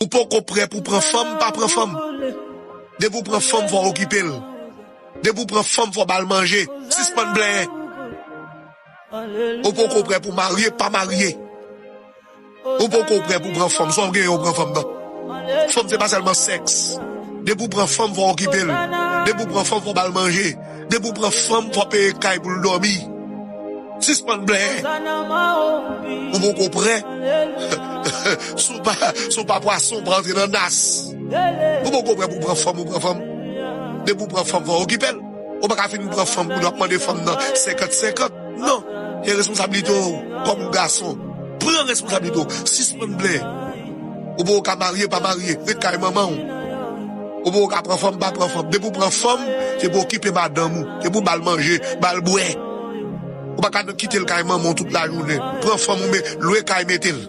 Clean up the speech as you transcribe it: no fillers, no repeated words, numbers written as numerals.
Ou pas qu'on prêt pour prendre femme, pas prendre femme. De vous prendre femme, faut occuper. De vous prendre femme, faut mal manger. Suspend blé. Ou pas qu'on prêt pour marier, pas marier. Ou pas qu'on prêt pour prendre femme, soit on prend femme non. Femme c'est pas seulement sexe. De vous prendre femme, faut occuper. De vous prendre femme, faut mal manger. De vous prendre femme, faut payer caille pour dormir. Suspend blé. Ou pas qu'on prêt. Sous pas poisson pour entrer dans nas. Ou pas qu'on prêt pour prendre femme ou prendre femme. De vous prendre femme, faut occuper. Ou pas qu'à finir prendre femme pour demander femme dans 50-50. Non. Il y a responsabilité comme un garçon. Prends responsabilité. Suspend blé. Ou pas qu'à marier, pas marier. Faites qu'à maman. Ou pas qu'à prendre femme, pas prendre femme. De vous prendre femme, c'est pour occuper madame. C'est pour mal manger, mal boire. Ou pas qu'à quitter le caille maman toute la journée. Prends femme, mais louer caille mettez-le.